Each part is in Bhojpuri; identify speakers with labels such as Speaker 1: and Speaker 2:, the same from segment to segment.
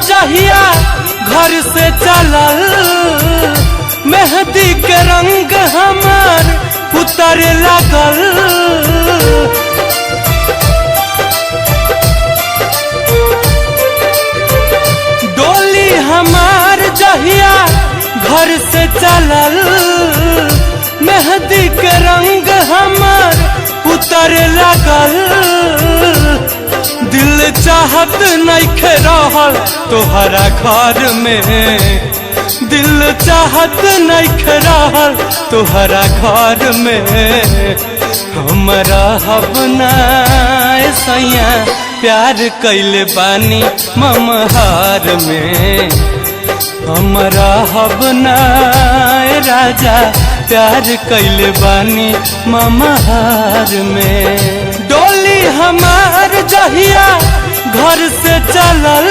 Speaker 1: जहिया घर से चलल, मेहंदी के रंग हमार उतरे लगल। डोली हमार जहिया घर से चलल, मेहंदी के रंग हमार उतरे लगल। दिल चाहत नइखे रहल तोहरा घर में, दिल चाहत नइखे रहल तोहरा घर में। हमरा हबना सैया प्यार कैले बानी ममहार में, हमरा हबना राजा प्यार कैले बानी ममहार में। डोली हमार जहिया घर से चलल,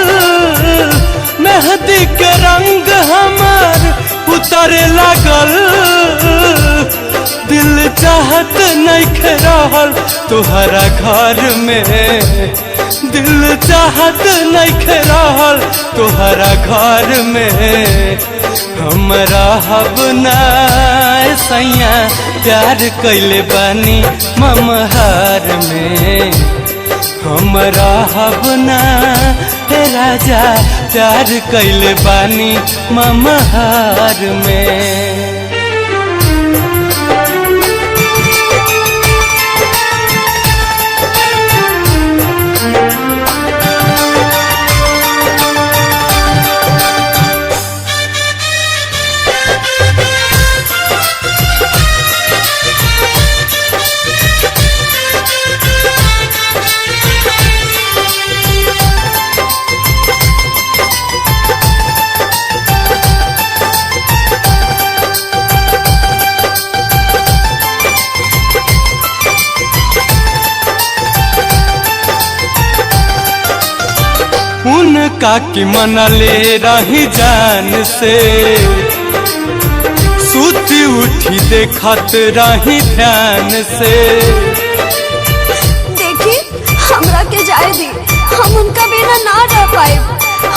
Speaker 1: मेहंदी के रंग हमार उतरे लगल। दिल चाहत नइखे रहल तोहरा घर में, दिल चाहत नइखे रहल तोहरा घर में। हमरा हबना सैया प्यार कैले बानी ममहार में, हमरा हबना हे राजा प्यार कैले बानी ममहार में। उनका की मनले रही जान से, सूती उठी देखत रही ध्यान से।
Speaker 2: देखी हमरा के जाए दी, हम उनका बिना ना रह पाए।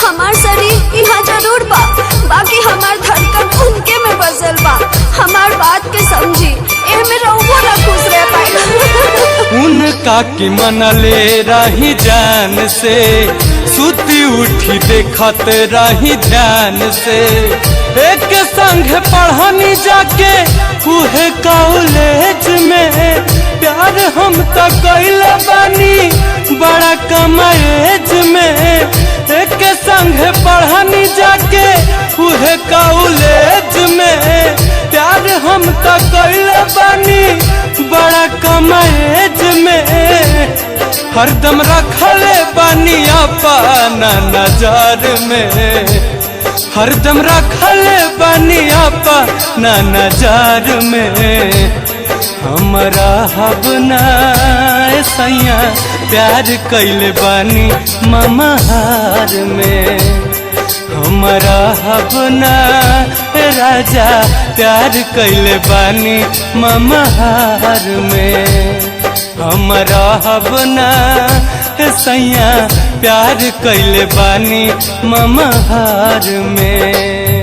Speaker 2: हमार शरीर यहाँ जरूर बा, बाकी हमार धड़कन उनके में बसल बा। हमार बात के समझी, एमे रहुओ ना खुश रह पाए।
Speaker 1: उनका की मनले रही जान से, सूती उठी देखत रही ध्यान से। एक संग पढ़नी जाके उहे कॉलेज में, प्यार हम तो कैले बानी बड़ा कम एज में। एक संग पढ़नी जाके उहे कॉलेज में, प्यार हम तो कैले बानी बड़ा कम एज में। हरदम रखले बानी अपना नजर में, हरदम रखले बानी अपना नजर में। हमरा हबना सैया प्यार कैले बानी ममहार में, हमरा हबना राजा प्यार कैले बानी ममहार में। हमरा हबना सैया प्यार कैले बानी ममहार में।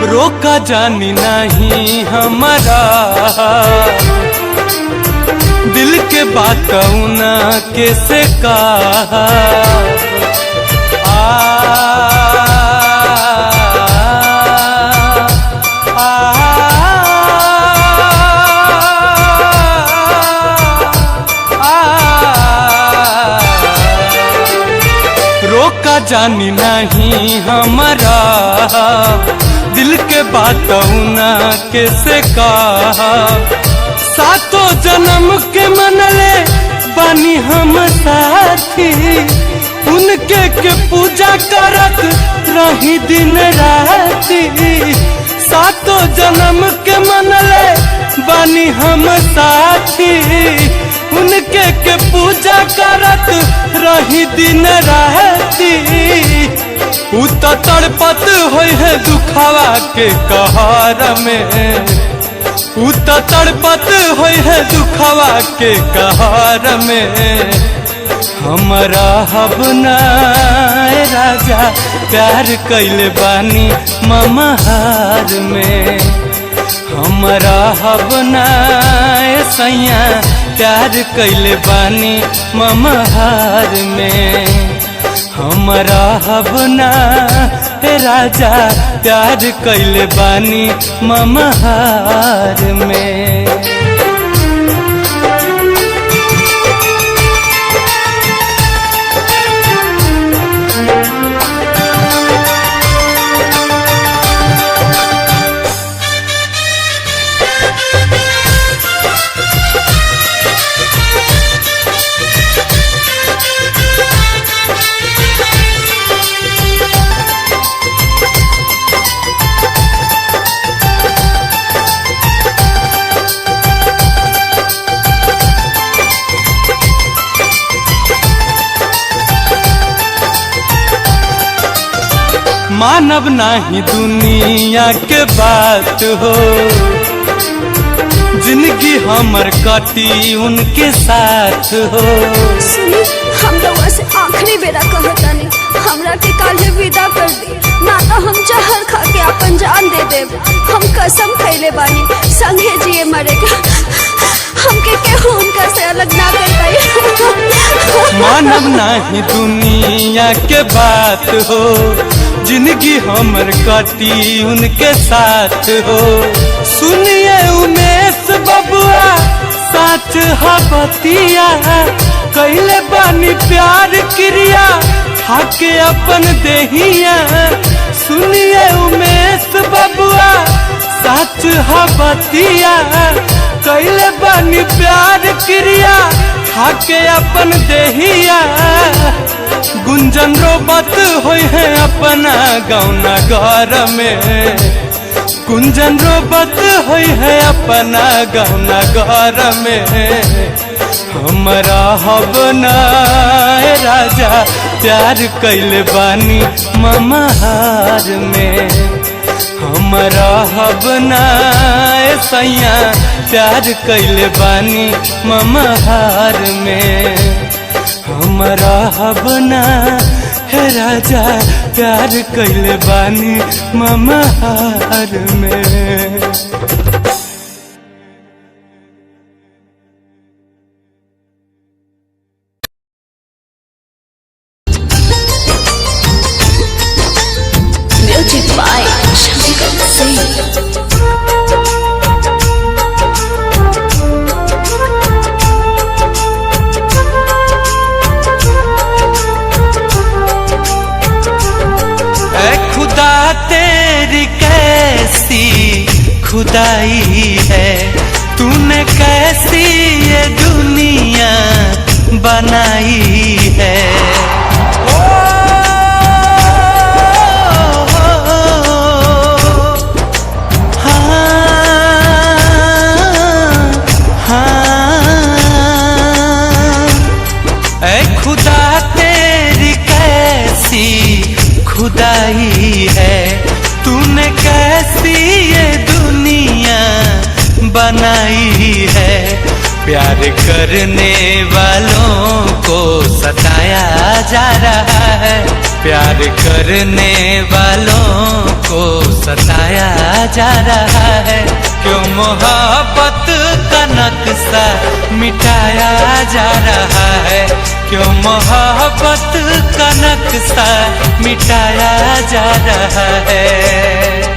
Speaker 1: रोका जानी नहीं हमारा, दिल के बात ना कैसे कहा। रोका जानी नहीं हमारा, दिल के बात ना कैसे कहा। सातों जन्म के मनले बानी हम साथी, उनके के पूजा करत रही दिन राती, सातों जन्म के मनले बानी हम साथी। उनके के पूजा करत रही दिन राती, उ तो तड़पत होय है दुखावा के कहर में, उ तो तड़पत होय है दुखावा के कहर में। हमरा हबना राजा प्यार कैले बानी ममहार में, हमरा हबना सैया प्यार कैले बानी ममहार में। हमरा हबना राजा प्यार कैले बानी ममहार में। मानव नाही दुनिया के बात हो, जिंदगी हमर कटी उनके साथ हो।
Speaker 2: सुनी, हम लोगों से आखिरी बेरा कहतानी, हमरा के काल्हे विदा कर दी, ना तो हम जहर खा के अपन जान दे देब। हम कसम खैले बानी संगे जिए मरे के, हमके केहू उनका से अलग ना कर पाई।
Speaker 1: मानव नाही दुनिया के बात हो, जिंदगी हमर कटी उनके साथ हो। सुनिए उमेश बबुआ साच हबतिया, कैले बानी प्यार क्रिया खाके अपन देहिया। सुनिए उमेश बबुआ साच हबतिया, कैले बानी प्यार क्रिया खाके अपन देहिया। गुंजन रोबत होय है अपना गौना घर में, गुंजन रोबत होय है अपना गौना घर में। हमरा हबना राजा प्यार कैले बानी ममहार में, हमरा हबना सैया प्यार कैले बानी ममहार में। हमरा हबना है राजा प्यार कैले बानी ममहार में।
Speaker 2: Music by Shankar Singh.
Speaker 1: तेरी कैसी खुदाई है, तूने कैसी ये दुनिया बनाई है। खुदा तेरी कैसी खुदाई है, तूने कैसी ये दुनिया बनाई है। प्यार करने वालों को सताया जा रहा है, प्यार करने वालों को सताया जा रहा है। क्यों मोहब्बत का नक्शा मिटाया जा रहा है, क्यों मोहब्बत का नक्शा मिटाया जा रहा है।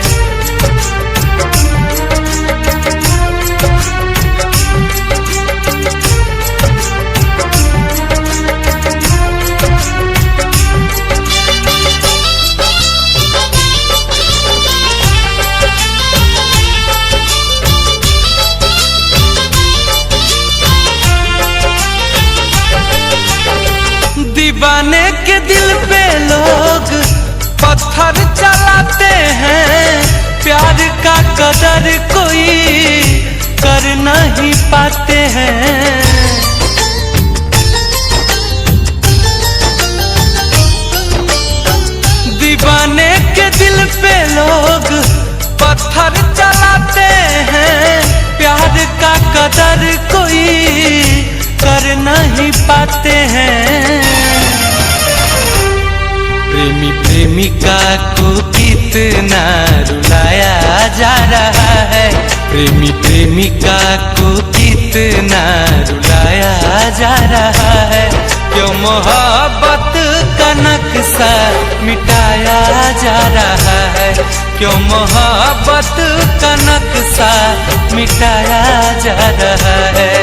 Speaker 1: दीवाने के दिल पे लोग पत्थर कदर कोई कर नहीं पाते हैं। दीवाने के दिल पे लोग पत्थर चलाते हैं। प्यार का कदर कोई कर नहीं पाते हैं। प्रेमी प्रेमिका को कितना रुलाया जा रहा है। प्रेमी प्रेमिका को कितना रुलाया जा रहा है। क्यों मोहब्बत का नक्शा मिटाया जा रहा है। क्यों मोहब्बत का नक्शा मिटाया जा रहा है।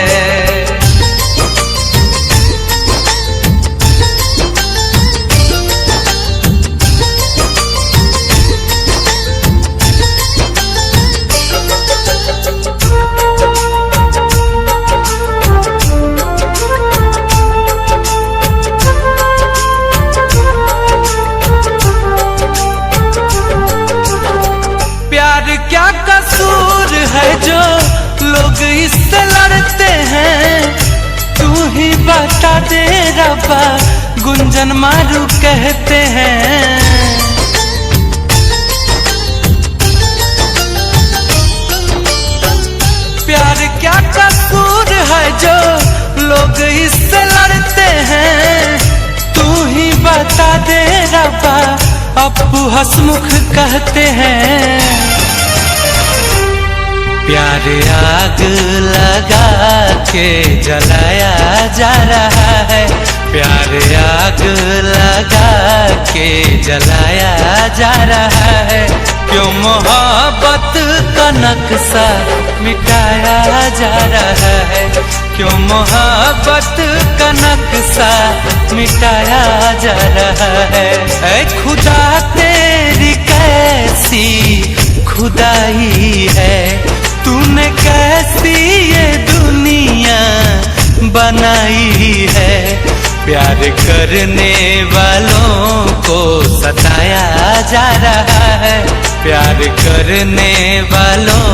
Speaker 1: क्या कसूर है जो लोग इससे लड़ते हैं। तू ही बता दे रब्बा, गुंजन मारू कहते हैं। प्यार क्या कसूर है जो लोग इससे लड़ते हैं। तू ही बता दे रब्बा, अप्पू हंसमुख कहते हैं। प्यार आग लगा के जलाया जा रहा है। प्यार आग लगा के जलाया जा रहा है। क्यों मोहब्बत का नक्शा मिटाया जा रहा है। क्यों मोहब्बत का नक्शा मिटाया जा रहा है। ऐ खुदा तेरी कैसी खुदाई है। तूने कैसी ये दुनिया बनाई है। प्यार करने वालों को सताया जा रहा है। प्यार करने वालों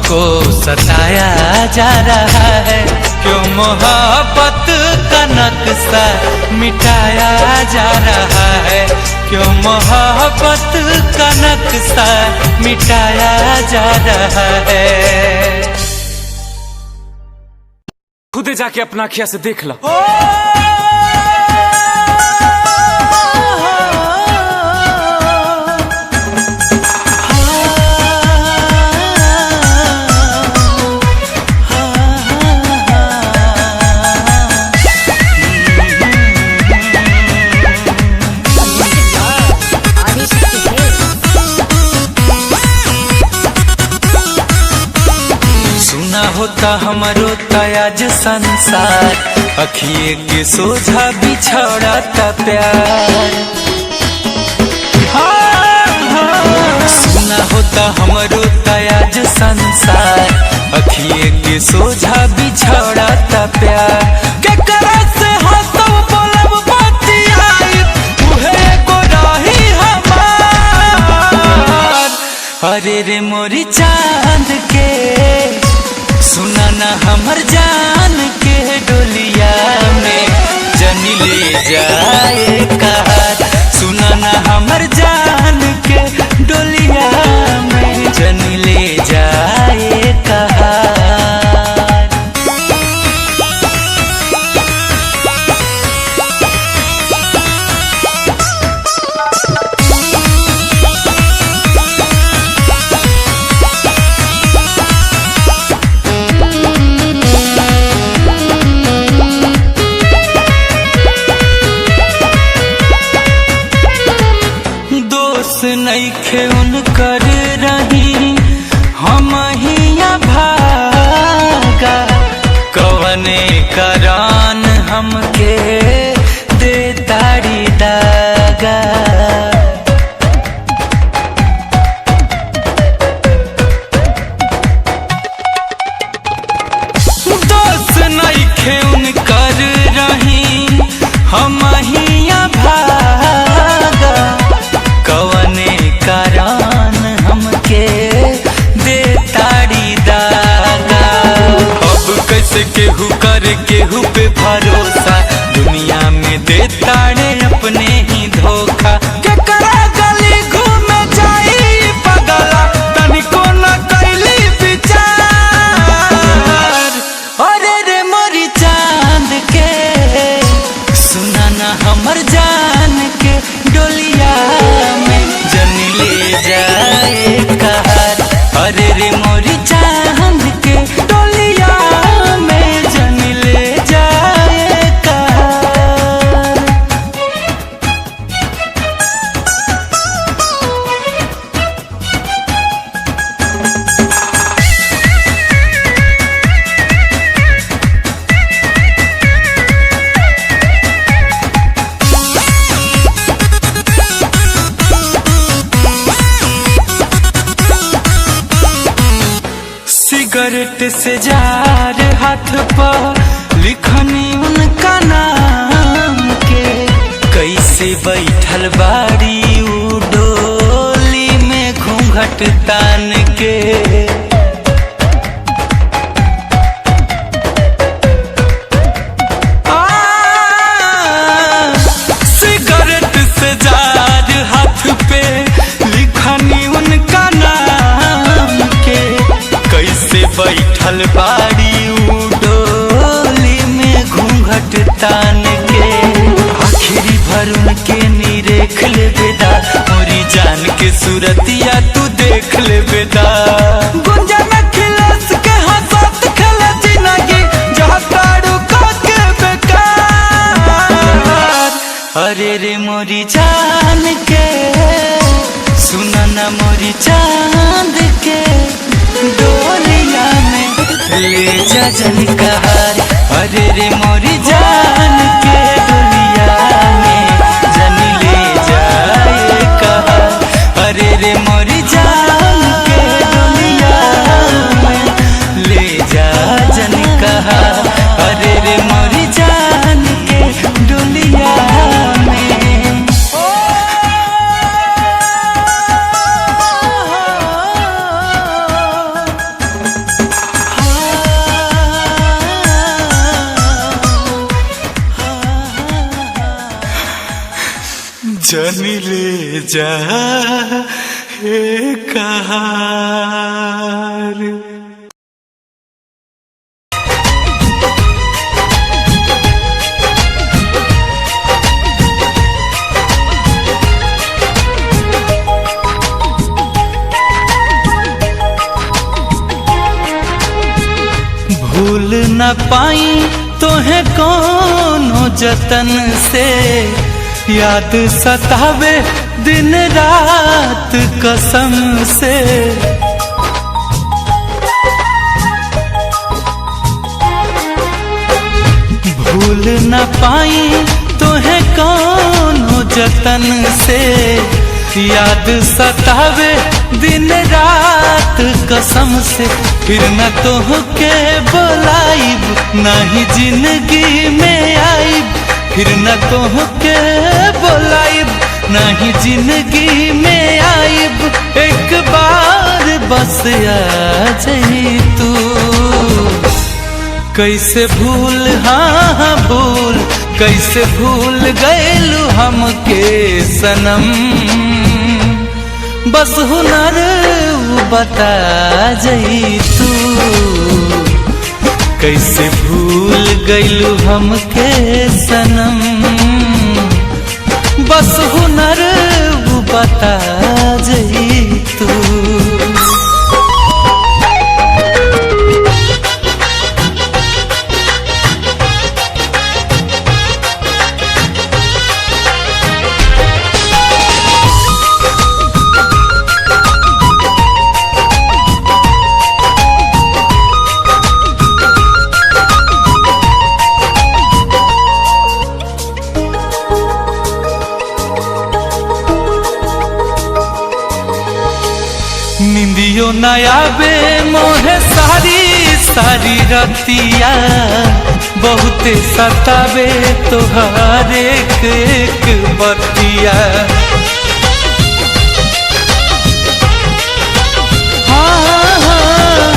Speaker 1: को सताया जा रहा है। क्यों मोहब्बत का नक्शा मिटाया जा रहा है। क्यों मोहब्बत का नक्शा मिटाया जा रहा है।
Speaker 3: खुद जाके अपना आँखिया से देख लो।
Speaker 1: होता हमारो तयाज संसार, अखिए के सोझा बिछड़ा था प्यार। सुना होता हमारो तयाज संसार, अखिए के सोझा बिछड़ा था प्यार। के करा से हंसब बोलब बतियाई, उहे को रही हमार। अरे रे मोरी चांद के सुना ना हमर जान के डोलिया में जनी ले जाए कहार। सुना ना हमर जान के डोलिया में जनी ले जाए कहार। नइखे उनकर रही हम हिया भागा, कवने करान हमके दे तारी दागा। दोस्त नइखे उनकर रही हम हिया भागा, कवने करान हमके अरे रे मोरी चांद के डोलिया में जन ले जाए कार। सिगरेट से जार हाथ पर लिखनी उनका नाम के, कैसे बैठल बाड़ी उ डोली में घूंघट तान के। सिगरेट से जार हाथ पे लिखनी उनका नाम के, कैसे बैठल बाड़ी उ डोली में घूंघट तान के। आखिरी भर उनके निरेख ले बेदा, मोरी जान के सूरतिया तू देख ले बेदा। गुंजा में खिलस के हंसत खेले जिंदगी जहाँ तारू के बेकार। अरे रे मोरी जान के सुना ना मोरी चांद के डोलिया में ले जा जन कहार। अरे रे मोरी जान के डोलिया में जन ले जाए कहार। अरे रे मोरी जान के डोलिया में ले जा जन कहार। अरे रे मोरी जान के डोलिया में। जन ले जा हे कहार। भूल न पाई तोहे कोनो जतन से, याद सतावे दिन रात कसम से। भूल न पाई तोहे कोनो जतन से, याद सतावे दिन रात कसम से। फिर न तोहके बुलाइब नहीं जिंदगी में आइब, फिर न तोहके बुलाइब नहीं जिंदगी में आइब। एक बार बस आ जाई तू। कैसे भूल हाँ भूल कैसे भूल गैलू हमके सनम, बस हुनर बता जाई तू। कैसे भूल गैलू हमके सनम, बस हुनर बता जाई तू। निंदियो नया बे मोहे सारी सारी रतिया, बहुते सतावे तोहार एक एक बतिया। हाँ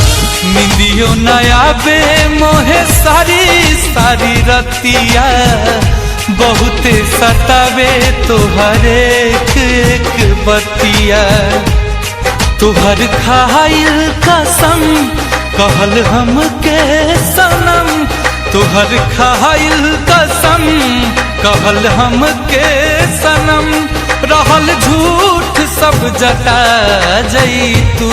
Speaker 1: निंदियो नया बे मोहे सारी सारी रतिया, बहुते सतावे तोहार एक एक बतिया। तुहर खाइल कसम कहल हमके सनम, तुहर खाइल कसम कहल हमके सनम। रहल झूठ सब जता जई तू।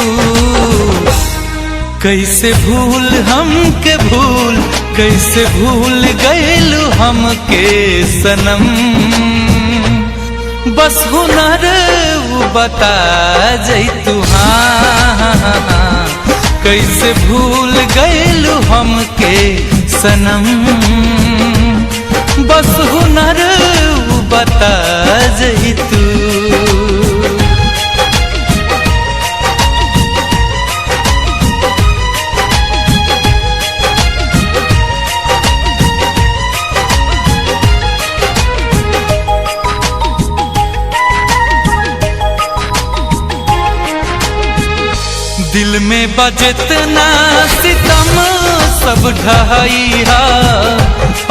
Speaker 1: कैसे भूल हमके भूल, कैसे भूल गइलू हमके सनम। बस हुनर वो बता जैतू हाँ, कैसे भूल गइलू हमके सनम। बस हुनर वो बता जैतू। दिल में बजतना सितम सब ढहाइया,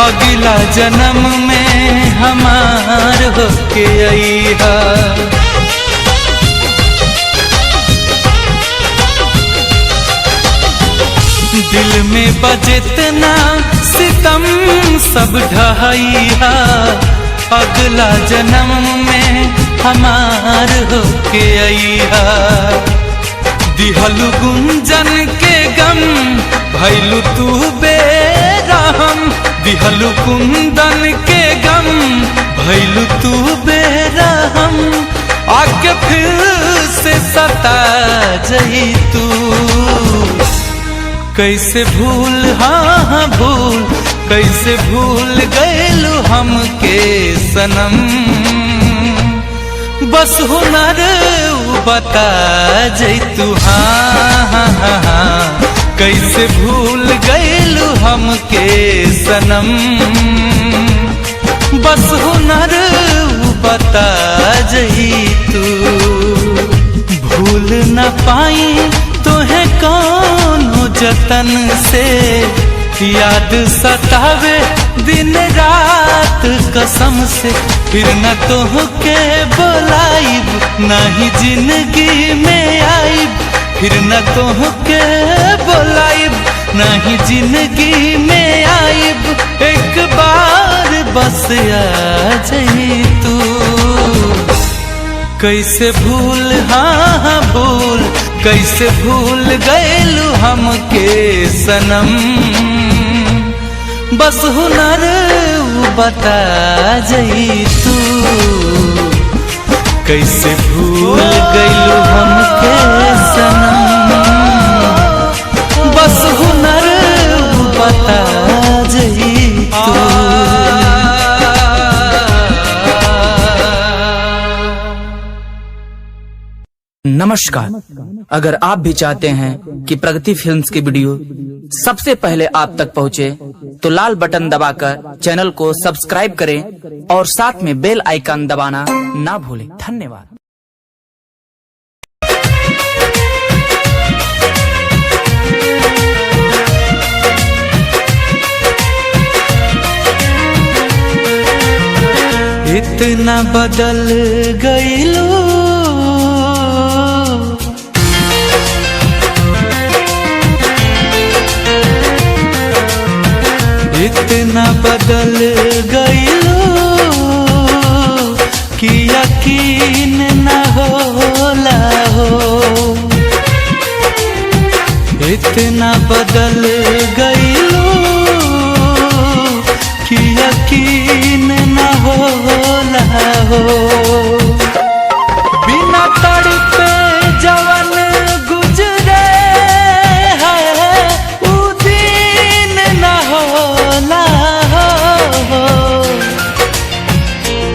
Speaker 1: अगला जन्म में हमार होके आइहा। दिल में बजतना सितम सब ढहाइया, अगला जन्म में हमार होके आइहा। दिहलु गुंजन के गम भैलू तू बेरहम, दिहलु कुंदन के गम भैलू तू बेरहम। आके फिर से सता जई तू, कैसे भूल हाँ भूल, कैसे भूल गइलू हमके सनम। बस हुनर बता जैतू हाँ, कैसे भूल गइलू हमके सनम। बस हुनर बता जैतू। भूल न पाई तोहे कौनो जतन से, याद सतावे दिन रात कसम से। फिर न तोहके बुलाइब, नहीं जिंदगी में आइब। फिर न तोहके बुलाइब, नहीं जिंदगी में आइब। एक बार बस आ जाई तू, कैसे भूल हाँ भूल, कैसे भूल गइलू हमके सनम। बस हुनर बता जई तू, कैसे भूल गइलू हमके सनम। बस हुनर बता जई तू।
Speaker 4: नमस्कार, अगर आप भी चाहते हैं कि प्रगति फिल्म्स की वीडियो सबसे पहले आप तक पहुंचे, तो लाल बटन दबाकर चैनल को सब्सक्राइब करें और साथ में बेल आइकन दबाना ना भूलें। धन्यवाद।
Speaker 1: इतना बदल गइलू, इतना बदल गइलू कि यकीन न होला हो। इतना बदल गइलू कि यकीन न होला हो। बिना तड़पे जवन गुजरे है, उ दिन न होला हो।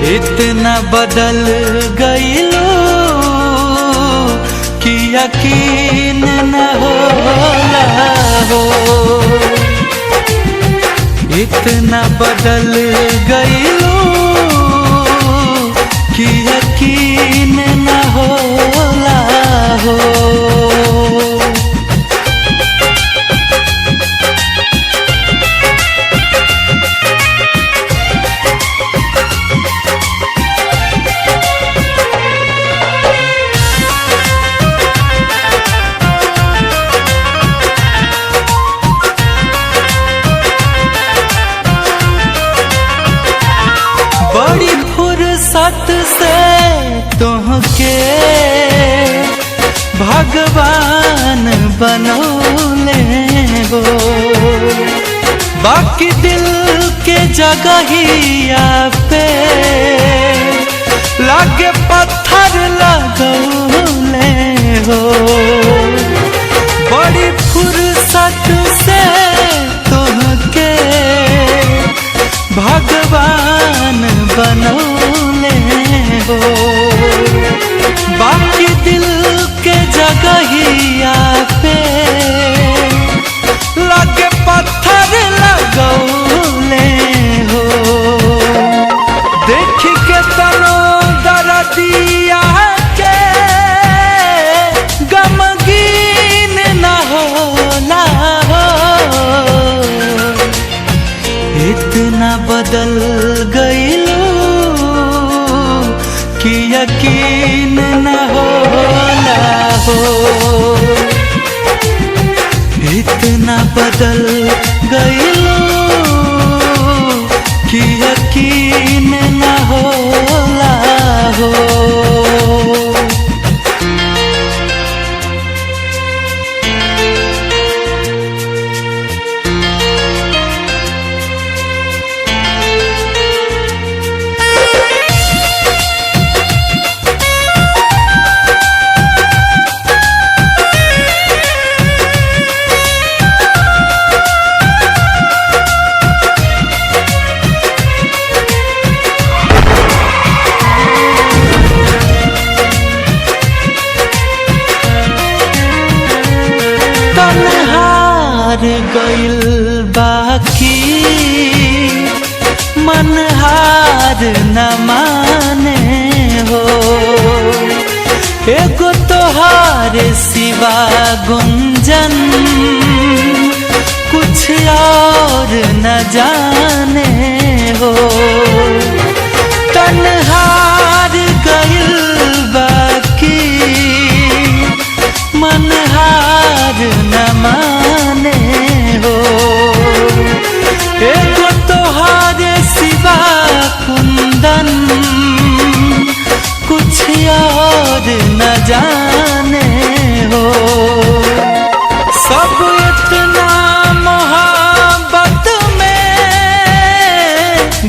Speaker 1: इतना बदल गइलू कि यकीन न होला हो। इतना बदल गइलू कि यकीन न होला हो। भगवान बनौले हो। बाकी दिल के जगहिया पे लागे पत्थर लगौले हो। बड़ी फुर्सत से तुमके भगवान बनौले हो। बाकी दिल के जगहिया पे लागे पत्थर लगौले हो। देख के तनो दर्दिया के गमगीन न होला हो। इतना बदल गइलू कि यकीन न होला हो। इतना बदल गइलू कि यकीन न होला हो। हार गइल बाकी मन हार न माने हो। एगो तोहार सिवा गुंजन कुछ और न जाने हो। तन हार गइल बाकी मन हार न माने हो। एगो तोहार सिवा कुंदन कुछ और न जाने हो। सब इतना मोहब्बत में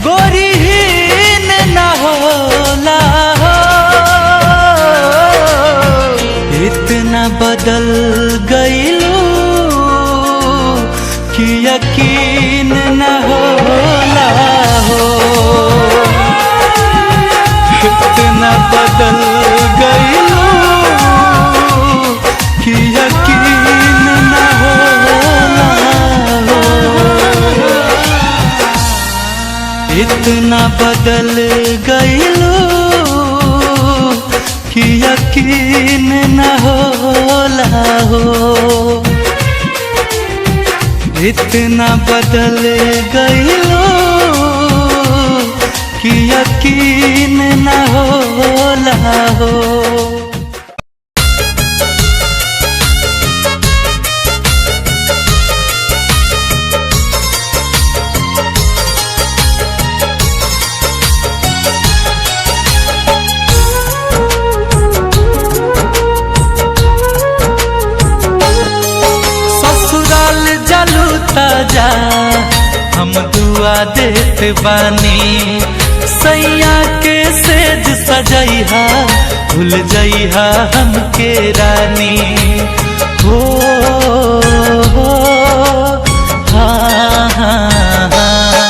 Speaker 1: गोरीहीन न होला हो। इतना बदल गइलू कि यकीन न होला हो। इतना बदल गइलू कि यकीन न होला हो। इतना बदल गइलू कि यकीन न होला हो। इतना बदल गइलू कि यकीन न होला हो। जा हम दुआ देत बानी सैया के सेज सजैहा भूल जइहा हमके रानी हो। हाँ हाँ हाँ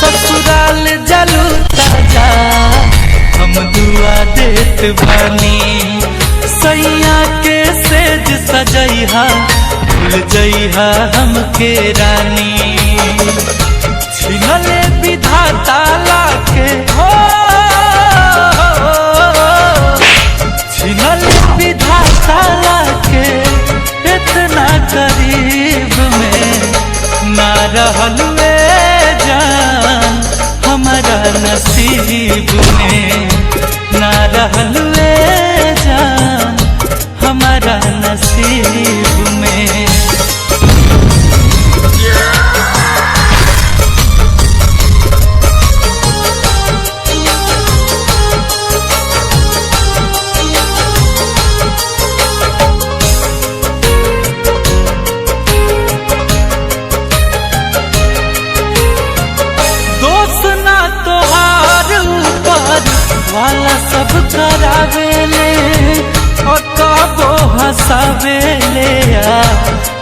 Speaker 1: ससुराल जलू ताजा हम दुआ देत बानी सैया के सेज सजैहा भूल जइहा हमके रानी। छिनले विधाता लाके हो। छिनले विधाता लाके इतना करीब में ना रहलुए जान हमारा नसीब में ना रहलुए जान हमारा नसीब में।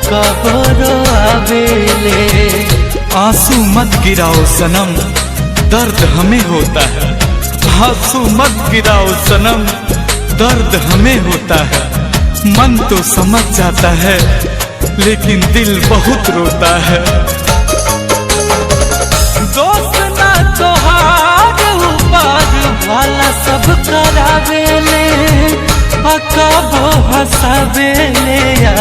Speaker 1: कबरो आवेले।
Speaker 5: आंसू मत गिराओ सनम, दर्द हमें होता है। आंसू मत गिराओ सनम, दर्द हमें होता है। मन तो समझ जाता है लेकिन दिल बहुत रोता है।
Speaker 1: दोस्त ना तोहार ऊपर वाला सब करावेले, कबो हंसावेले या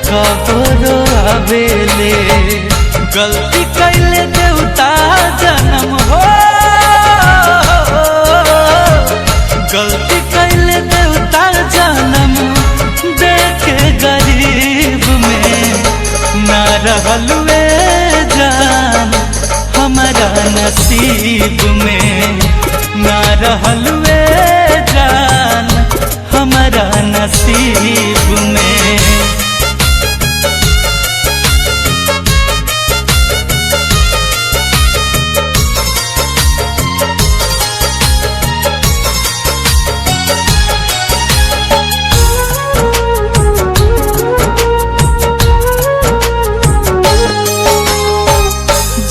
Speaker 1: कबो रोआवेले। गलती कैले देवता जन्म हो, गलती कैले देवता जन्म देखे गरीब में। ना रहलुए जान हमारा नसीब में, ना रहलुए जान हमारा नसीब में।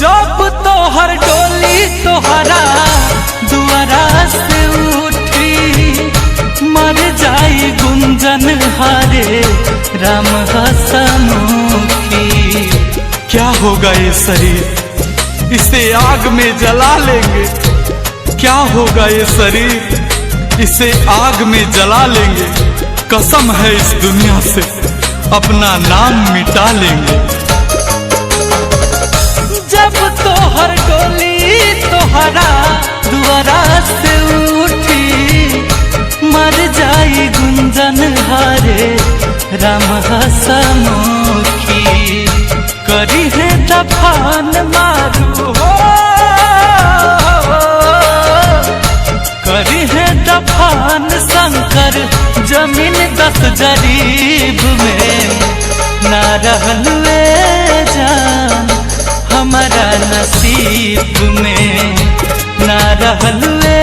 Speaker 1: जब तोहर डोली तोहरा दुआरा से उठी, मर जाई गुंजन हारे राम हसमुखी।
Speaker 5: क्या होगा ये शरीर, इसे आग में जला लेंगे। क्या होगा ये शरीर, इसे आग में जला लेंगे। कसम है इस दुनिया से अपना नाम मिटा लेंगे।
Speaker 1: जब तोहर डोली तोहरा दुआरा से उठी, मर जाई गुंजन हारे राम हसमुखी। करी है दफान मारू हो, करी है दफान शंकर जमीन 10 जरीब में। ना रहलुए जान हमारा नसीब में, ना रहलुए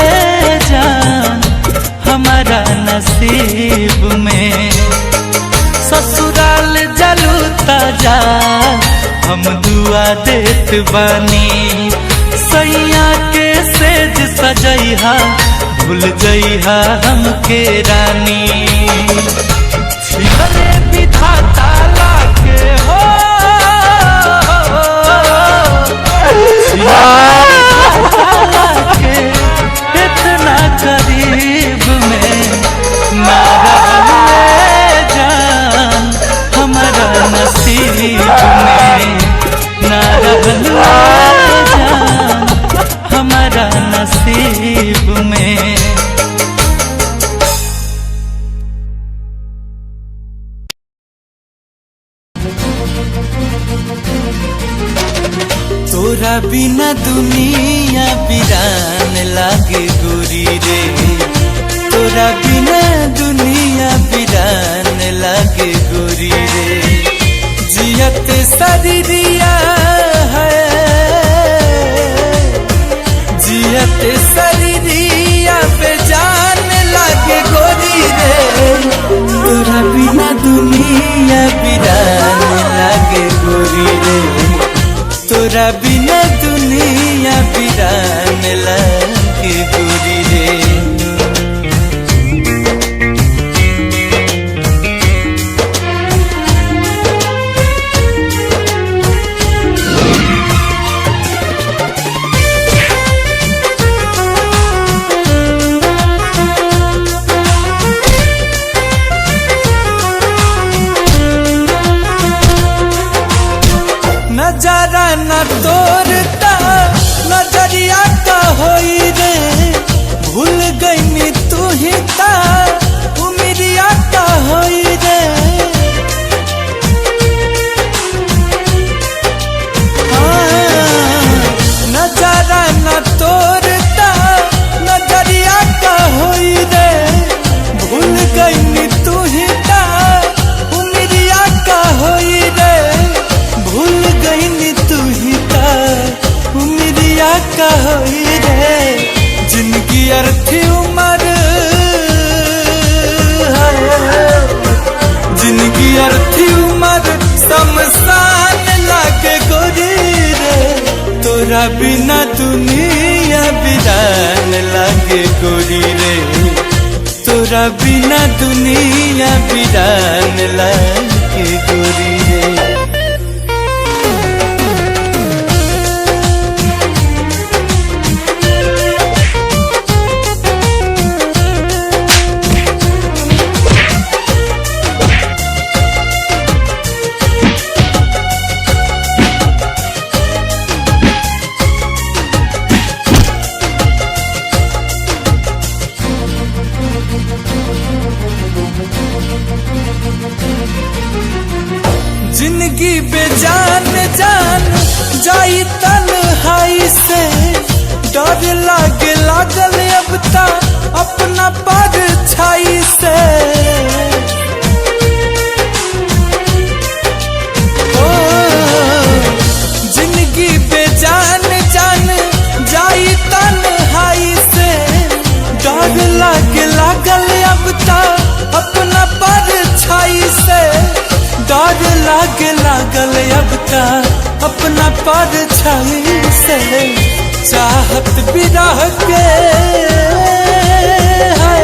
Speaker 1: जान हमारा नसीब में। ससुराल जलूता जा हम दुआ देत बानी, सैया के सेज सजैहा भूल जइहा हमके रानी। छिलरे विधाता लाके हो, के इतना करीब में। ना रहलुए जान हमारा नसीब में, ना रहलुए जान हमारा नसीब में। तोरा बिना दुनिया वीरान लागे गोरी रे, तोरा बिना दुनिया वीरान लागे गोरी रे। जियत शरीरिया है, जियत शरीरिया पे जान लागे गोरी रे। तोरा बिना दुनिया वीरान लागे गोरी रे, तोरा बिना दुनिया वीरान लागे गोरी रे। नजारा न तोरता नजरिया का होई रे, भूल गई तू ही ता उमिरिया का होई रे। नजारा न तोरता नजरिया का होई रे, भूल गई तू ही ता उमिरिया का होई रे। भूल गई तू ही ता उमिरिया का होई रे। जिंदगी अर्थी उम्र, जिंदगी अर्थी उम्र शमशान लागे गोरी रे, तोरा बिना दुनिया वीरान लागे गोरी रे, तोरा बिना दुनिया वीरान लागे गोरी रे। जिंदगी बेजान जान जाई तन्हाई से, डर लागे लागल अब ता अपना परछाई से। ओ जिंदगी बेजान जान जाई तन्हाई से, डर लागे लागल अब ता अपना परछाई से, डर लागे लागल अब ता अपना परछाई से। चाहत बिरह के है,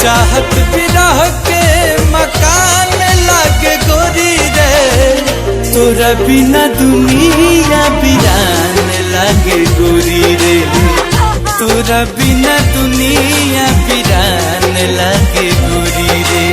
Speaker 1: चाहत बिरह के मकान लागे गोरी रे, तोरा बिना दुनिया वीरान लागे गोरी रे, तोरा बिना दुनिया वीरान लागे गोरी रे।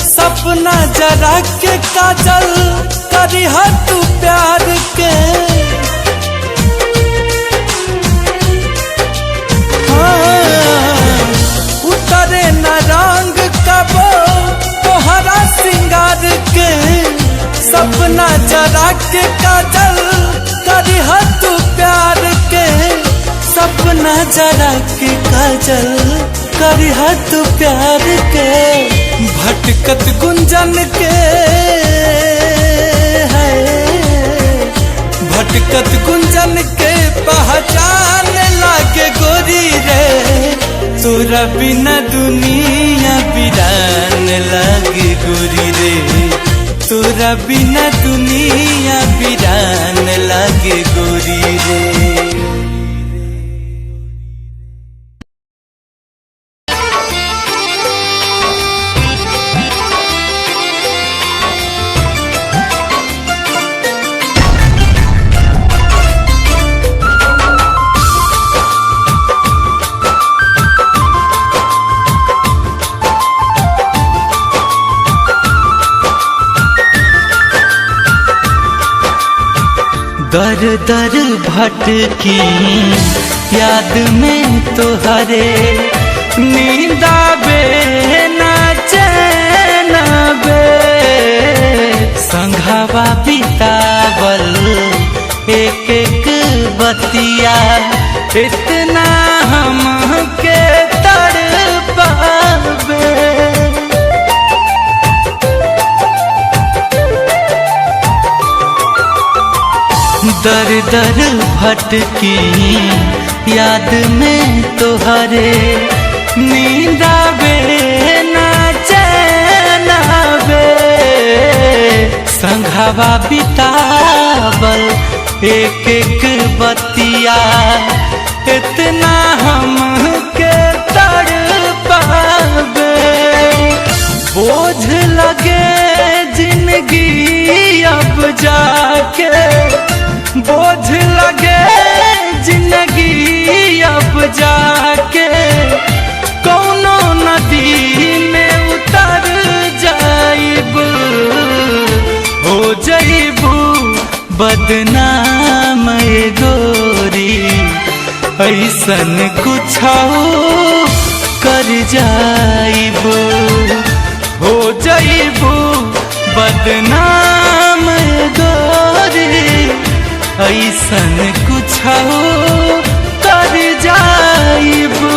Speaker 1: सपना जरा के काजल करी तू प्यार के, उतरे न रंग कबो तोहरा सिंगार के, सपना जरा के काजल करी तू प्यार के, सपना जरा के काजल करी तू प्यार के। भटकत गुंजन के है, भटकत गुंजन के पहचान लागे गोरी रे, तोरा बिना दुनिया वीरान लागे गोरी रे, तोरा बिना दुनिया वीरान लागे गोरी रे। दर दर भटकी याद में तोहरे, नींद आवे ना चैन आवे, संघवा बितावल एक एक बतिया, इतना हमके तड़पावे। दर दर भटकी याद में तोहरे, नींद आवे ना चैन आवे, संघवा बितावल एक एक बतिया, इतना हमके तड़पावे। बोझ लगे जिंदगी अब जाके, बोझ लगे जिंदगी अब जाके, कौनो नदी में उतर जाइब, हो जाइबू बदनाम गोरी, ऐसन कुछ कर जाइबू, हो जाइबू बदनाम ऐसन कुछ कर जाइबू।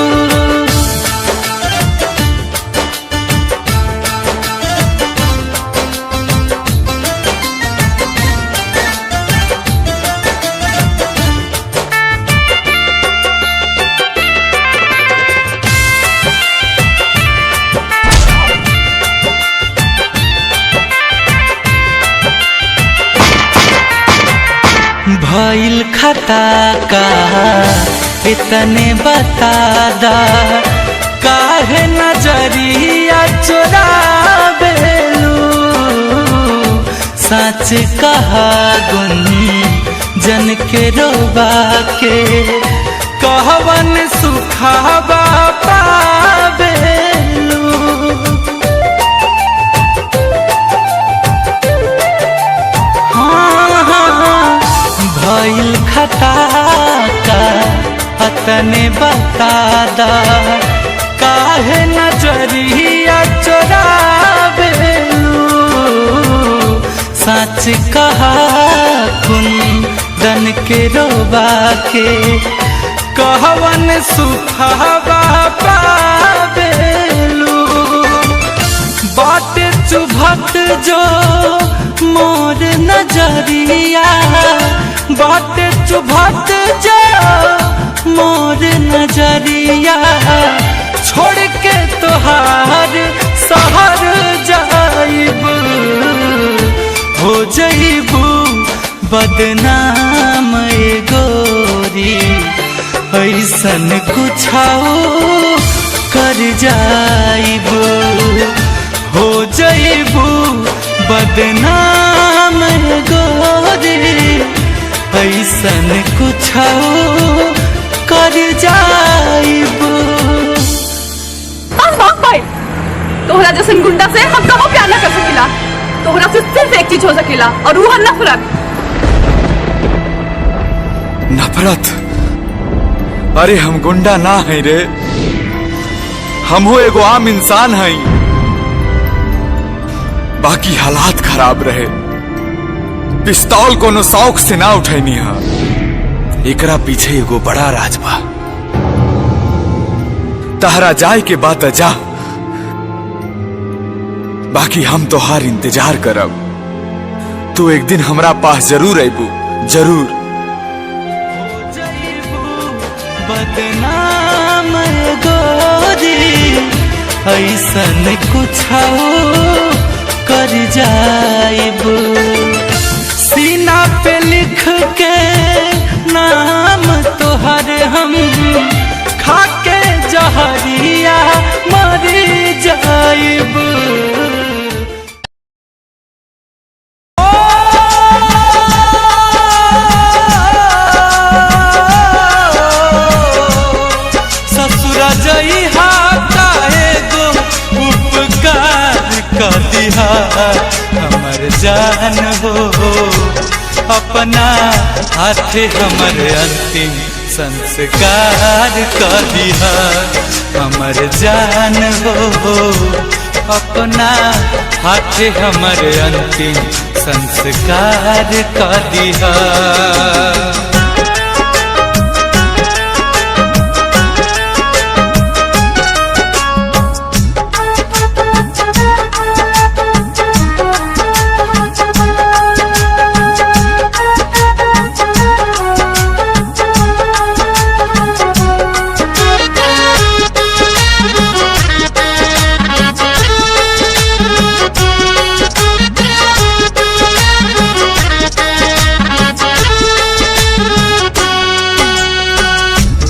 Speaker 1: भइल खता का इतने बता दा, काहे नजरिया चुरावेलू। सच कहा गुंजन के रोबा के, कहवन सुखावा पावेलू। भइल खता का अतने बता दा, काहे नजरिया चुरावेलू। सच कहा कुंदन के रोबा के, कहवन सुखावा पावेलू। बात चुभत जो मोर नजरिया, बात चुभत जो मोर नजरिया। छोड़ के तोहार शहर जाइबू, हो जाइबू बदनाम ए गोरी। ऐसन कुछ कर जाइबू, हो जाइबू बदनाम ए गोरी। ऐसन कुछ कर जाइबू।
Speaker 6: तोहरा जैसन गुंडा से हम कबो प्यार न कर सकीला। तोहरा से सिर्फ एक चीज हो सकीला और वो है नफरत।
Speaker 5: नफरत? अरे हम गुंडा ना है रे, हम हो एगो आम इंसान है। बाकी हालात खराब रहे, पिस्तौल कोनो शौक से ना उठैनी हा। एकरा पीछे एगो बड़ा राज बा। तहरा जाए के बात जा, बाकी हम तोहार इंतजार करब। तू एक दिन हमरा पास जरूर आइबू, जरूर।
Speaker 1: बदनाम गोरी, ऐसन कुछ कर जाइबू। सीना पे लिख के नाम तोहर हम, खाके जहरिया मर जाइबू। ससुरा जइहा काहे गो उपकार कर दिहा। हमर जान हो अपना हाथे हमर अंतिम संस्कार कर दिहा। हमर जान हो अपना हाथे हमर अंतिम संस्कार कर दिहा।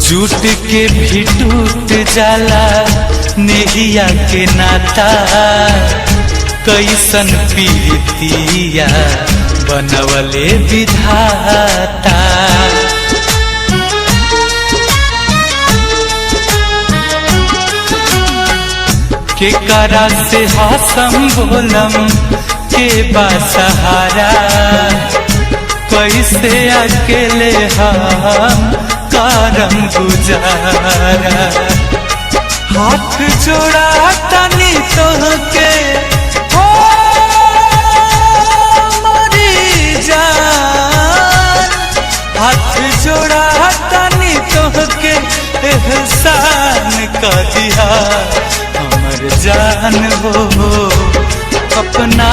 Speaker 1: टूट के भी टूट जाला नेहिया के नाता, कैसन पीरितिया बनवले विधाता। के करा से हासम बोलम के बासहारा, कैसे अकेले हम करम गुजारा। हाथ जोड़ा तनी तोहके हो मरी जान, हाथ कर दिया हमर जान हो, अपना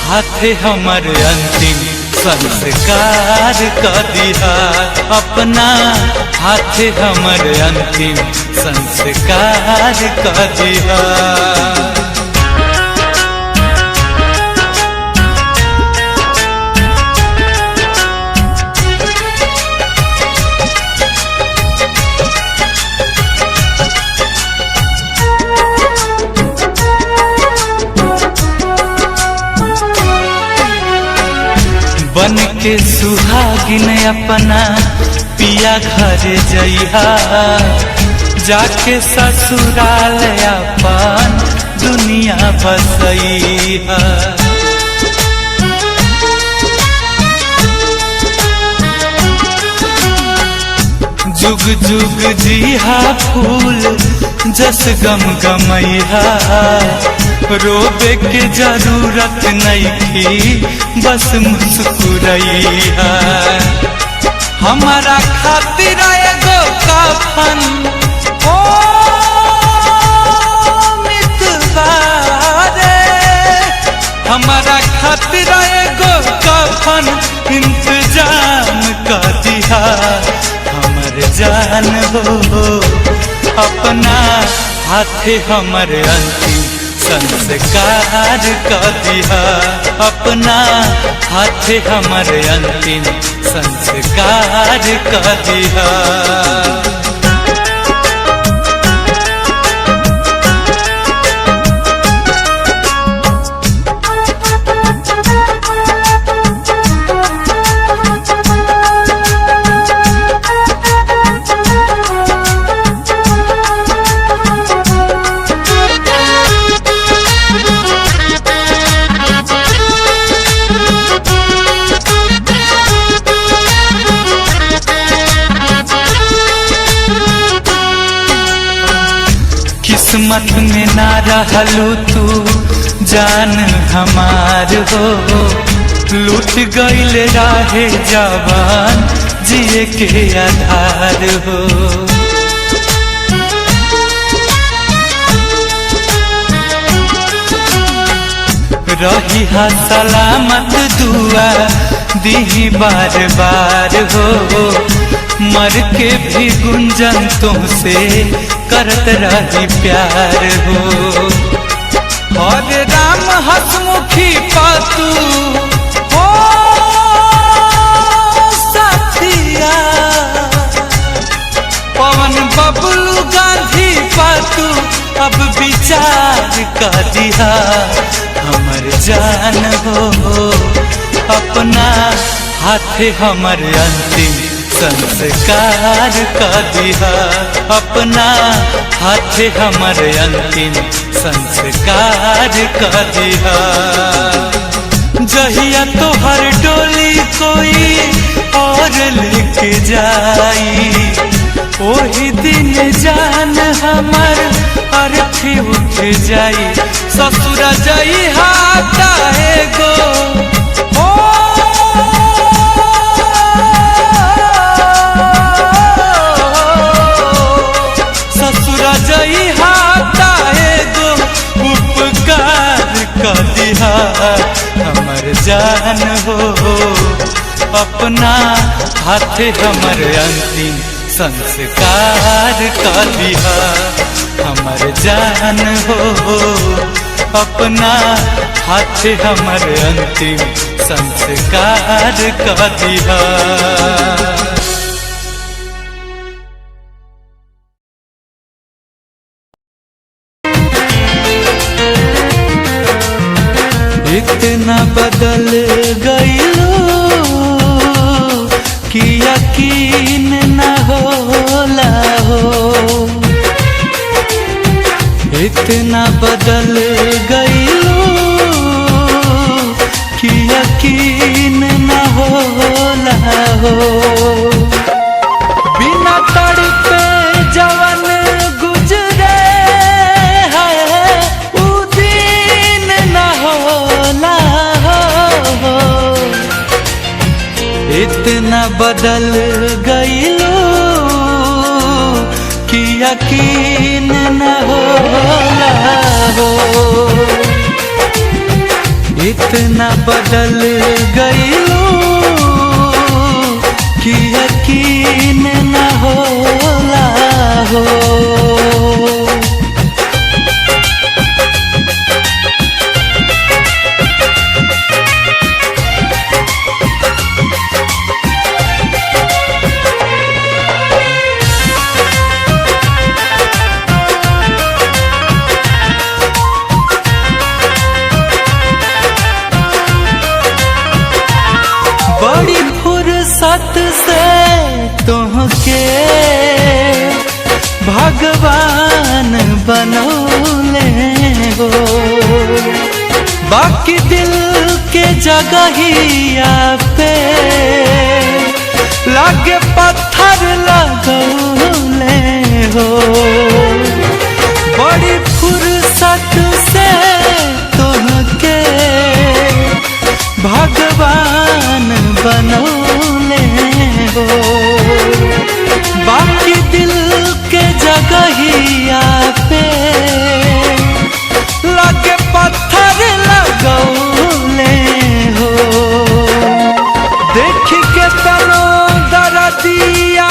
Speaker 1: हाथे हमर अंतिम संस्कार कर दिया, अपना हाथे हमर अंतिम संस्कार कर दिया। बन के सुहागिन अपना पिया घर जइहा, जाके ससुराल अपन दुनिया बसइहा। जुग जुग जीहा फूल जस गम गमैहा, रोबे के जरूरत नहीं बस मुस्कुरैहा। हमारा खातिर एगो कफन ओ मितवारे, हमारा खातिर एगो कफन इंतजाम कर दिया हमर जान हो, अपना हाथे हमर अंतिम संस्कार कर दिया, अपना हाथे हमर अंतिम संस्कार कर दिया। किस्मत में ना रहलू तू जान हमार हो, लूट गईल राहे जवान जिए के आधार हो। रही हा सलामत दुआ दी बार बार हो, मर के भी गुंजन तुमसे करत रही प्यार हो। और राम हसमुखी पातू हो साथिया, पवन बबलू गांधी पातू अब विचार कर दिया हमर जान हो, अपना हाथे हमर अंतिम संस्कार कर दिया, अपना हाथे हमर अंतिम संस्कार कर दिया। जहिया तो हर डोली कोई और लेके जाई, ओही दिन जान हमर अर्थी उठ जाई। ससुर जाई हाथा एगो जई हाथा एगो उपकार कर दिया हमर जान हो, अपना हाथे हमर अंतिम संस्कार कर दिया हमर जान हो, अपना हाथे हमर अंतिम संस्कार कर दिया। इतना बदल गईलो कि यकीन न होला हो, इतना बदल गईलो कि यकीन न होला हो। बिना तड़पे जवन गुजरे है उ दिन न होला हो, इतना बदल गईलो कि यकीन न होला हो। इतना बदल गईलू कि यकीन न होला हो। बड़ी फुर्सत से तुहके भगवान बनौले हो। बाकी दिल के जगहिया पे लागे पत्थर लगौले हो। बड़ी फुर्सत से तुहके भगवान बनौले हो। बाकी दिल के जगहिया पे लगे पत्थर लगौले हो। देख के तनो दर्दिया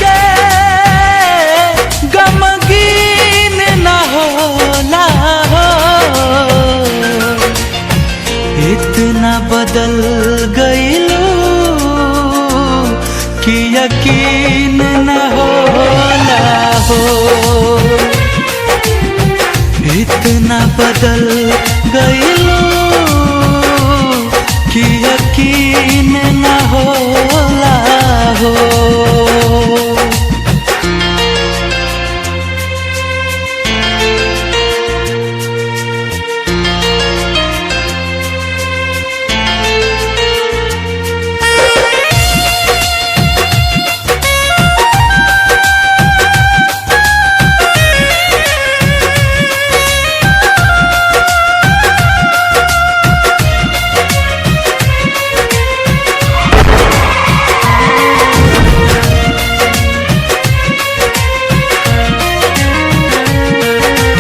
Speaker 1: के गमगीन न होला हो। इतना बदल गईलू कि यकीन न होला हो। इतना बदल गईलू कि यकीन न होला हो।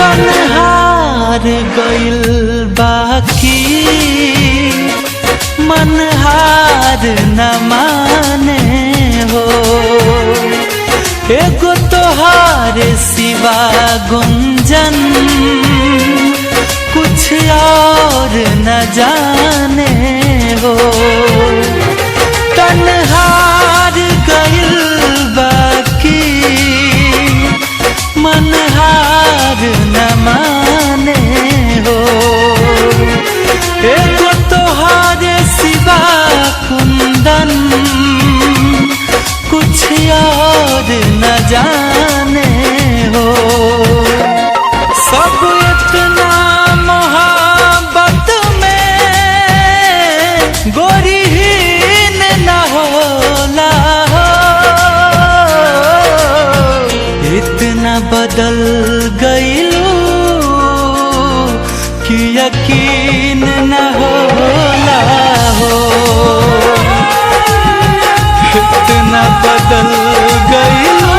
Speaker 1: तन्हार गइल बाकी मनहार न माने हो। एगो तोहार सिवा गुंजन कुछ और न जाने हो। तन्हार गइल बाकी मनहार न माने हो। एगो तोहारे सिवा कुंदन कुछ और न जाने हो। सब इतना मोहब्बत में गोरीहीन न होला हो। इतना बदल गईलू कि यकीन न होला हो। इतना बदल गईलू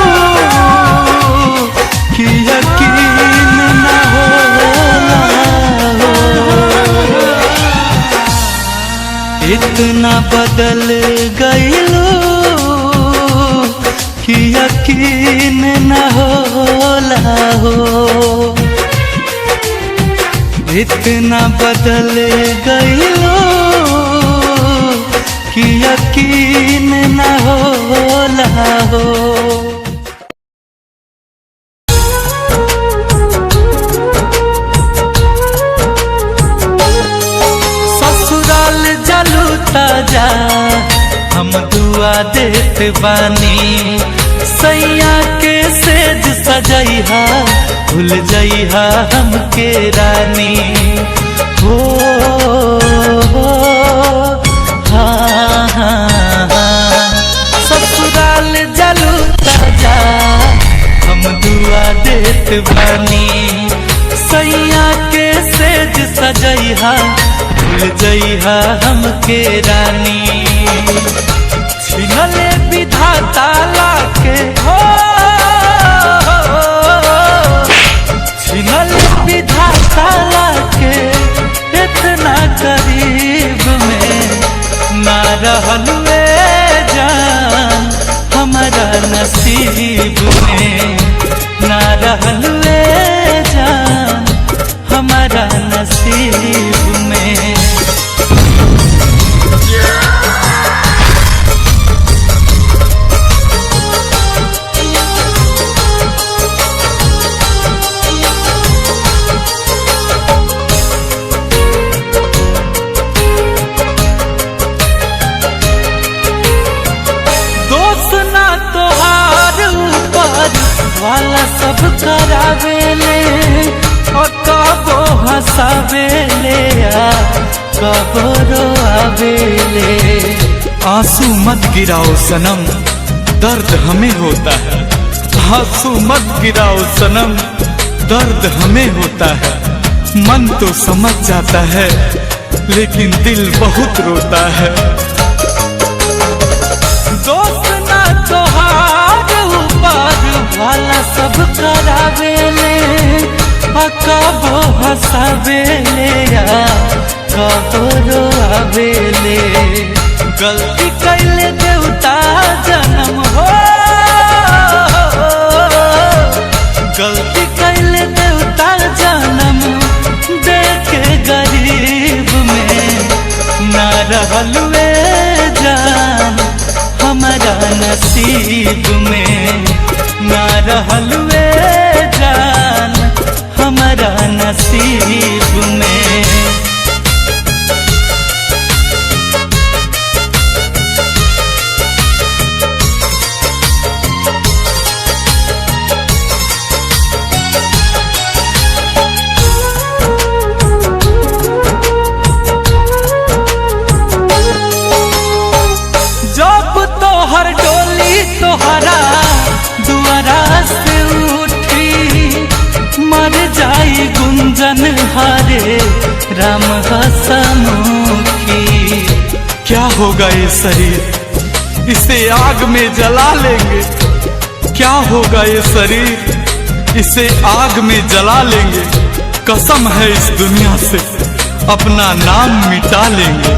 Speaker 1: कि यकीन न होला हो। इतना बदल गईलू कि यकीन न होला हो। इतना बदल गईलू कि यकीन न होला हो। ससुराल जलू ताजा हम दुआ देत बानी। सैया के सेज सजैहा भूल जइहा हमके रानी हो। हाँ हाँ हाँ ससुराल जलू ताजा हम दुआ देत बानी। सैया के सेज सजैहा भूल जइहा हमके रानी। छिनले विधाता लाके हो कबरो आवेले।
Speaker 5: आंसू मत गिराओ सनम, दर्द हमें होता है। आंसू मत गिराओ सनम, दर्द हमें होता है। मन तो समझ जाता है लेकिन दिल बहुत रोता है।
Speaker 1: दोस्त ना तोहार ऊपर वाला सब करावेले, कबो हंसावेले या कबो रोआवेले। गलती कैले देवता जन्म हो, गलती कैले देवता जन्म देखे गरीब में। ना रहल वे जान हमारा नसीब में, ना रहल वे जान हमारा नसीब में। जब तोहर डोली तोहरा दुआरा से उठी, मर जाई गुंजन हरे राम हसमुखी।
Speaker 5: क्या होगा ये शरीर, इसे आग में जला लेंगे। क्या होगा ये शरीर, इसे आग में जला लेंगे। कसम है इस दुनिया से अपना नाम मिटा लेंगे।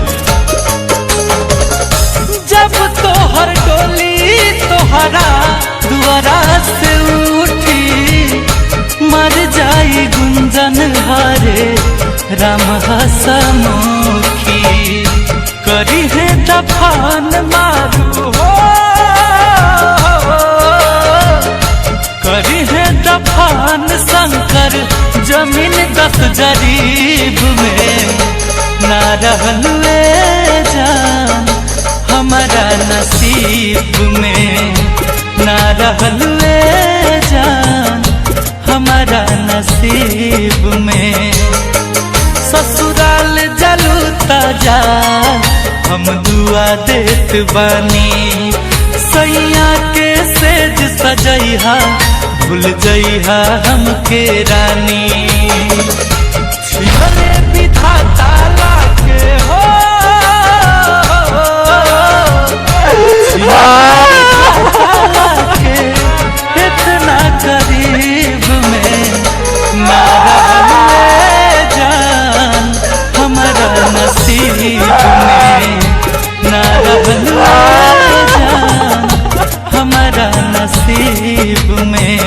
Speaker 1: जब तोहर डोली तोहरा दुआरा से उठी, मर जाई गुंजन हरे राम हसमुखी। करी है दफान मारू हो, करी है दफान शंकर जमीन 10 जरीब में। ना रहलुए जान हमारा नसीब में, ना रहलुए जान हमारा नसीब में। ससुराल जलूता जा हम दुआ देत बानी, सैया के सेज सजैहा भूल जइहा हमके रानी। छिहरे विधाता लागे हो, लागे इतना करीब में। ना रहलुए जान हमारा नसीब में, ना रहलुए जान हमारा नसीब में।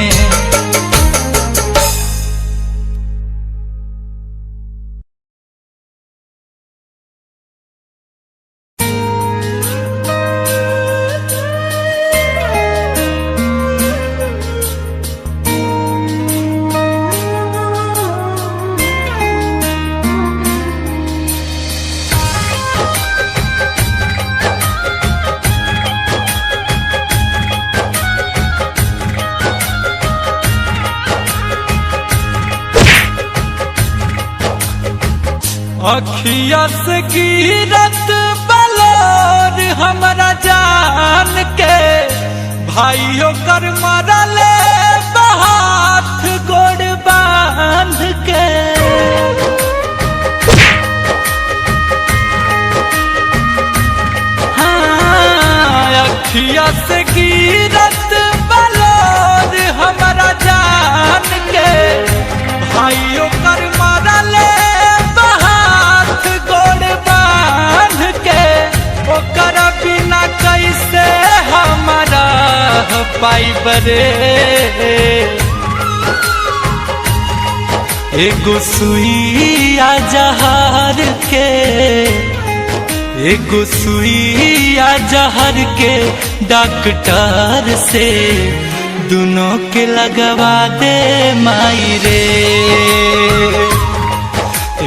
Speaker 1: अखिया से गिरत बलोर हमरा जान के, भाइयों कर मरले हाथ गोड़ बांध के। हाँ, अखिया से गिरत बलोर हमरा जान के, भाइयों कर मरले ओकर बिना कैसे हमारा पाइब रे। एगो सुइया जहर के, एगो सुइया जहर के डॉक्टर से दोनों के लगवा दे माई रे।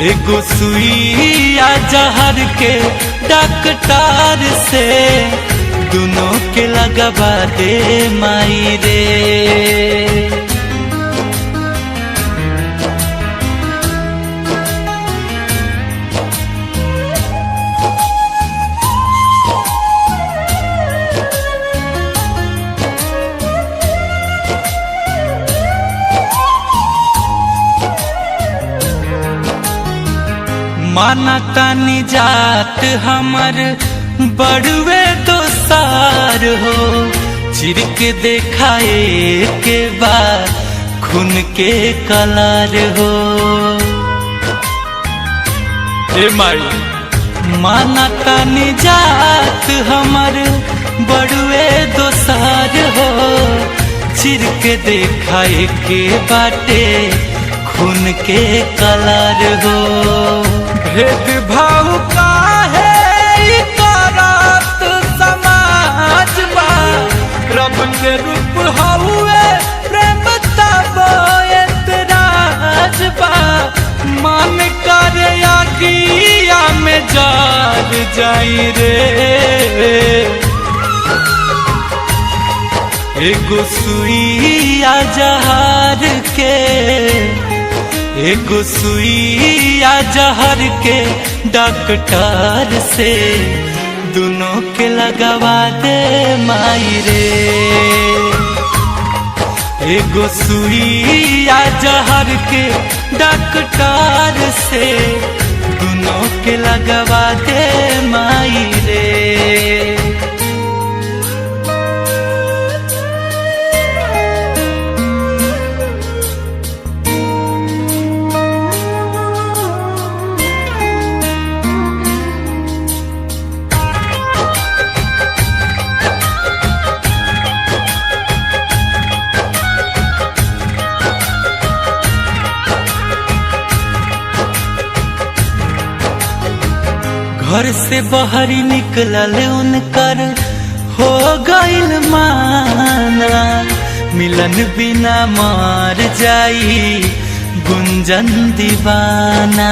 Speaker 1: एगो सुइया जहर के डॉक्टर से दोनों के लगवा दे माई रे। माना तानी जात हमर बड़ुए दोसार हो, चिर के देखाए के बाद खून के कलार हो।
Speaker 5: ए माई
Speaker 1: माना तानी जात हमर बड़ुए दोसार हो, चिर के देखाए के बाटे खून के कलार हो।
Speaker 5: भेदभाव काहे ई करत समाज बा, रब के रूप हउए प्रेम तब एतराज बा। मन करे आगिया में जल जाई रे,
Speaker 1: एगो सुइया जहर के, एगो सुइया जहर के डॉक्टर से दोनों के लगवा दे माई रे। एगो सुइया जहर के डॉक्टर से दोनों के लगवा दे माई रे। घर से बाहर निकलल उनकर हो गइल माना, मिलन बिना मार जाई गुंजन दीवाना।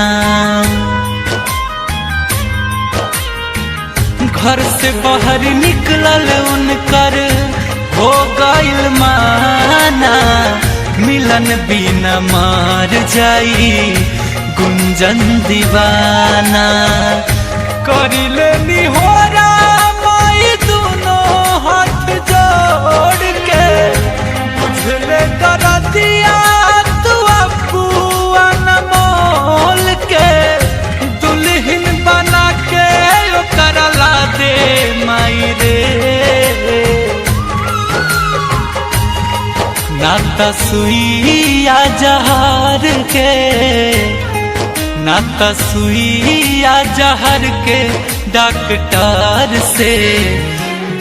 Speaker 1: घर से बाहर निकलल उनकर हो गइल माना, मिलन बिना मार जाई गुंजन दीवाना।
Speaker 5: करिले निहोरा माई दोनों हाथ जोड़ के, बुझले दरदिया तू अबुआ अनमोल के। दुल्हन बना के ओकर ला दे माई रे,
Speaker 1: नाता सुइया जहर के, नाता सुइया जहर के डॉक्टर से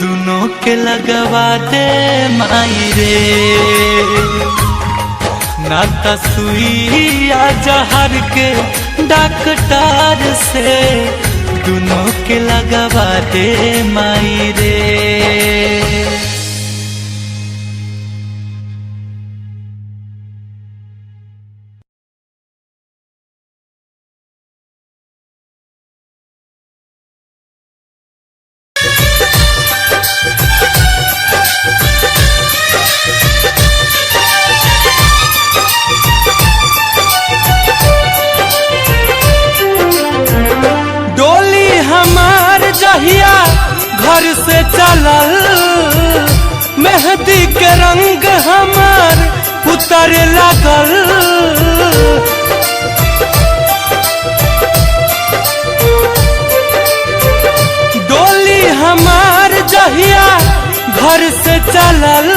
Speaker 1: दोनों के लगवा दे माई रे। नाता सुइया जहर के डॉक्टर से दोनों के लगवा दे माई रे। डोली हमार जहिया घर से चलल, मेहंदी के रंग हमार उतरे लगल। डोली हमार जहिया घर से चलल,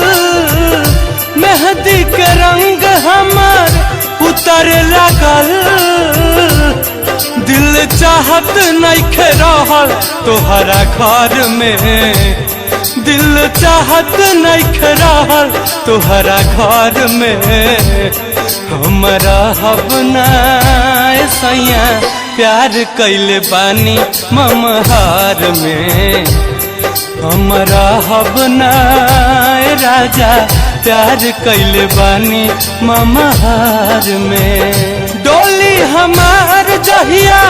Speaker 1: मेहंदी के रंग हमार उतरे लगल। दिल चाहत नइखे रहल तोहरा घर में, दिल चाहत नइखे रहल तोहरा घर में। हमरा हबना सैया प्यार कैले बानी ममहार में, हमरा हबना राजा प्यार कैले बानी ममहार में। डोली हमार जहिया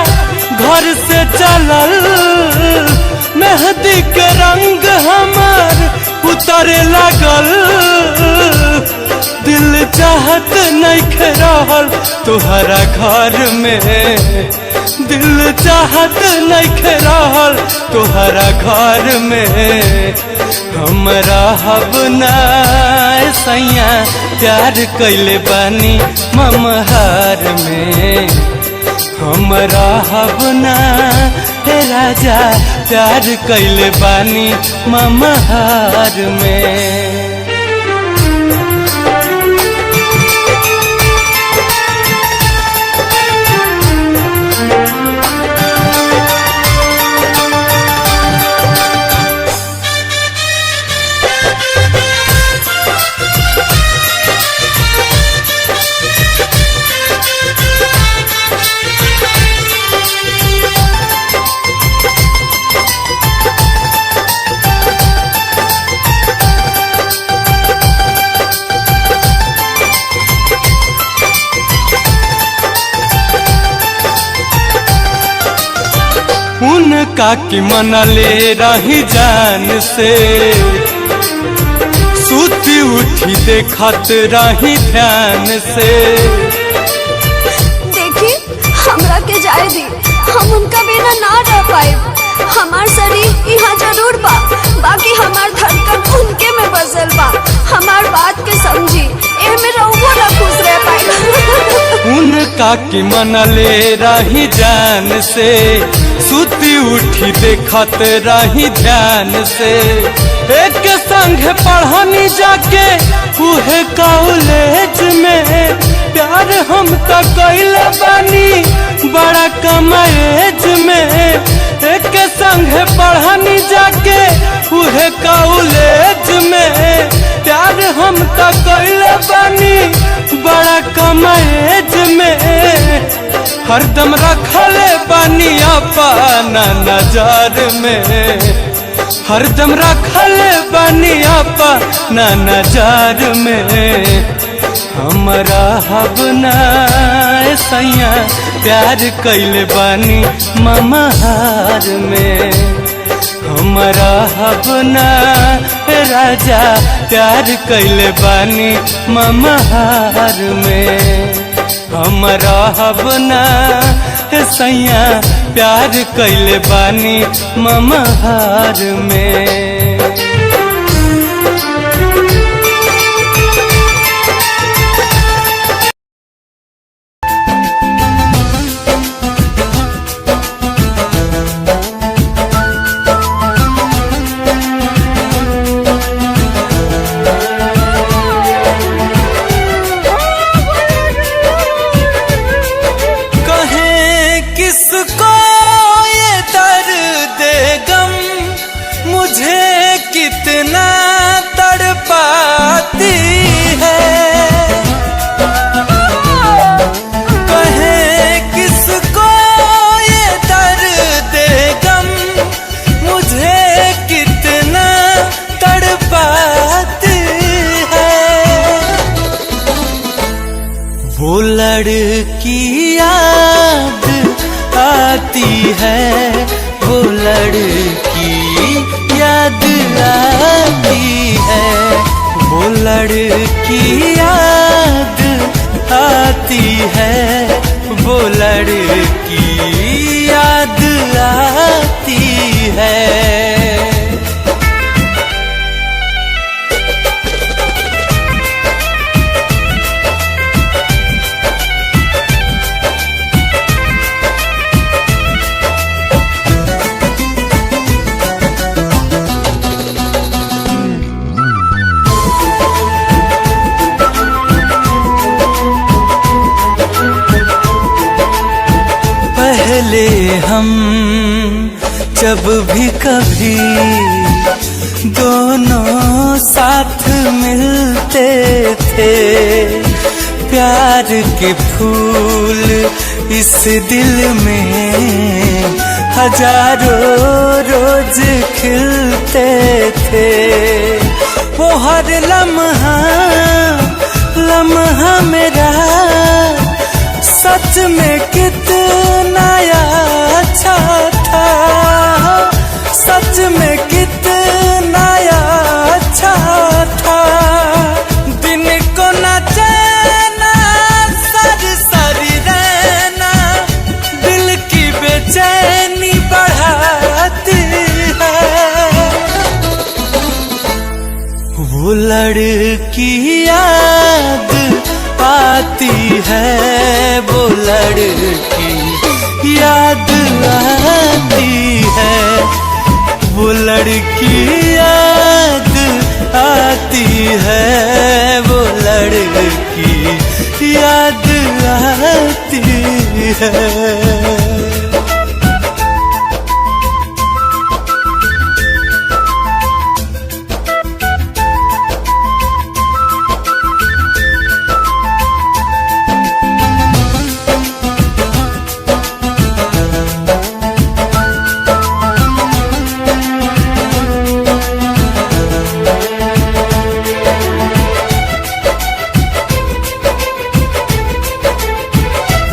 Speaker 1: घर से चलल, मेहंदी के रंग हमार उतरे लगल। दिल चाहत नइखे रहल तोहरा घर में, दिल चाहत नइखे रहल तोहरा घर में। हमरा हबना सैया प्यार कैले बानी ममहार में, हमरा हबना हे राजा प्यार कैले बानी ममहार में। उनका की मनले रही जान से, सूती उठी देखत रही ध्यान से।
Speaker 2: देखी हमरा के जाए दी, हम उनका बिना ना रह पाए। हमार शरीर यहाँ जरूर बा, बाकी हमार धड़कन उनके में बसल बा। हमार बात के समझी, एमे रहुओ ना खुश रह पाए।
Speaker 1: उनका की मनले रही जान से, सूती उठी देखत रही ध्यान से। एक संग पढ़नी जाके उहे कॉलेज में, प्यार हम तो कैले बानी बड़ा कम एज में। एक संग पढ़नी जाके उहे कॉलेज में, प्यार हम तो कैले बानी बड़ा कम एज में। हरदम रखले बानी अपना नजर में, हरदम रखले बानी अपना नजर में। हमरा हबना सैया प्यार कैले बानी ममहार में। हमरा हबना राजा प्यार कैले बानी ममहार में। हमरा हबना सैया प्यार कैले बानी ममहार में। किसको ये दर्द गम मुझे कितना तड़पाती है। कहे किसको ये दर्द गम मुझे कितना तड़पाती है। वो लड़की याद आती है, वो लड़की याद आती है। वो लड़की याद आती है, वो लड़की याद आती है। पहले हम जब भी कभी दोनों साथ मिलते थे, प्यार के फूल इस दिल में हजारों रोज खिलते थे। वो हर लम्हा लम्हा मेरा सच में कितना अच्छा था, सच में कितना अच्छा था। दिन को न चैना सर सरी रहना, दिल की बेचैनी बढ़ाती है। वो लड़की याद आती है, वो लड़की आती है, वो लड़की याद आती है, वो लड़की याद आती है।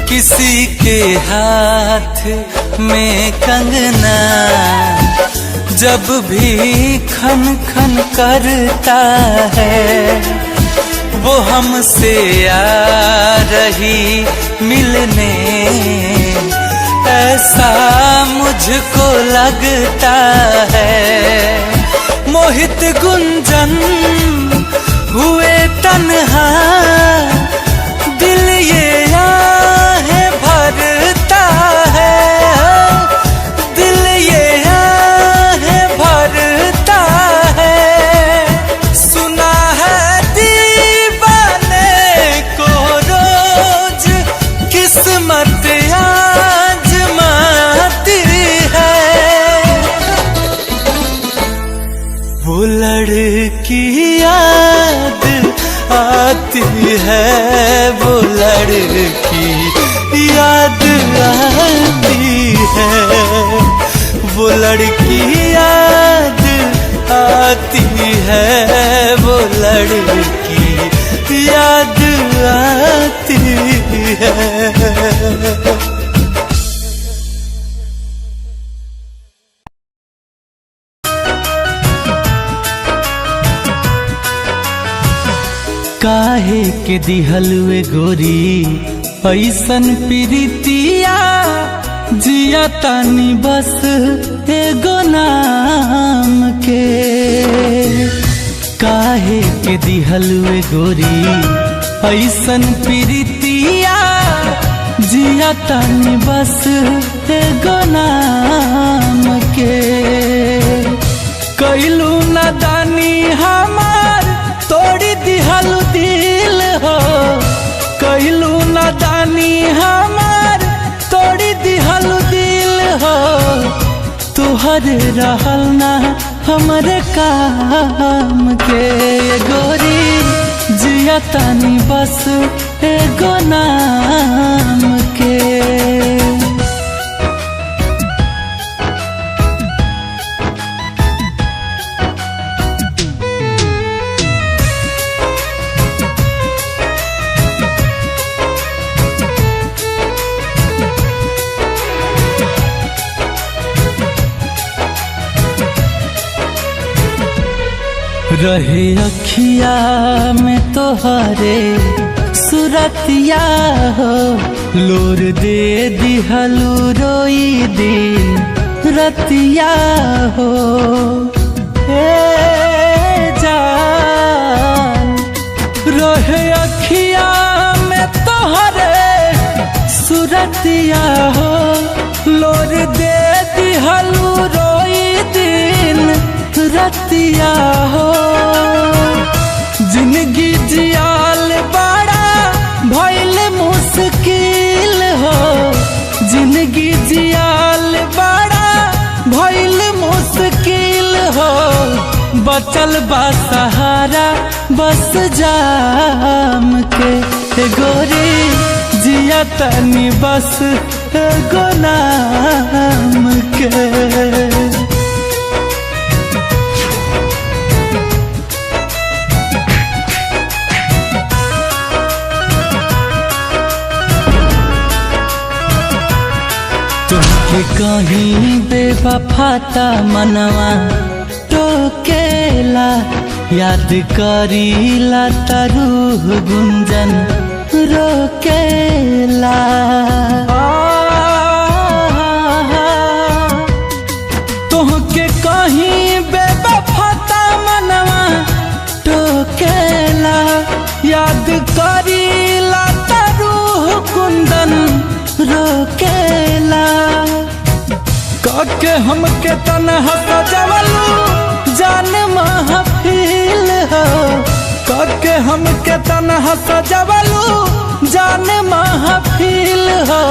Speaker 1: किसी के हाथ में कंगना जब भी खन खन करता है, वो हमसे आ रही मिलने ऐसा मुझको लगता है। मोहित गुंजन हुए तन्हा, दिल ये आहें भरता है, दिल ये आहें भरता है। सुना है दीवाने को रोज किस्मत आजमाती है, वो लड़की याद आती है, वो लड़की याद आती है, वो लड़की याद आती है, वो लड़की याद आती है। काहे के दिहलुए गोरी ऐसन प्रीतिया, जिया तानी बस एगो नाम के। काहे के दिहलुए गोरी ऐसन प्रीतिया, जिया तानी बस एगो नाम के। कैलू नादानी हमार तोड़ी दिहलु दिल हो, कैलू नादानी हमार तोड़ी दिहलु दिल हो। तुहर रहल ना हमरे काम के गोरी, जिया तानी बस एगो नाम के। रहे अखिया में तोहरे सुरतिया हो, लोर दे दिहलू रोई दिन रतिया हो। जान रहे अखिया में तोहरे सुरतिया हो, लोर दे दिहलू रोई दिन रतिया हो। जिंदगी जियाल बड़ा भइल मुश्किल हो, जिंदगी जियाल बड़ा भइल मुश्किल हो। बचल बा सहारा बस जाम के गोरी, जिया तनी बस एगो नाम के। तुमके कहीं बेवफाता मनवा टोकेला, याद करीला त रूह गुंजन रोकेला। तुमके कहीं बेवफाता मनवा टोकेला, याद करीला त रूह गुंजन रोकेला। कके हमके तन्हा सजवलू जान महफिल हो, कके हमके तन्हा सजवलू जान महफिल हो।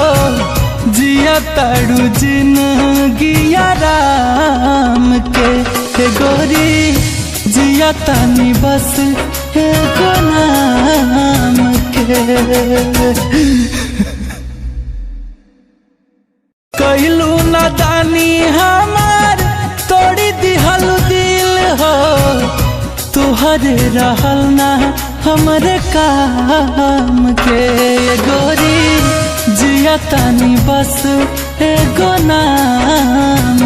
Speaker 1: जिया तारू जिंदगी राम के हे गोरी, जिया तानी बस एगो नाम के। कहलू नादानी हमार तोड़ी दिहल दिल हो, तुहरे रहल ना हमरे काम के गोरी, जिया तानी बस एगो नाम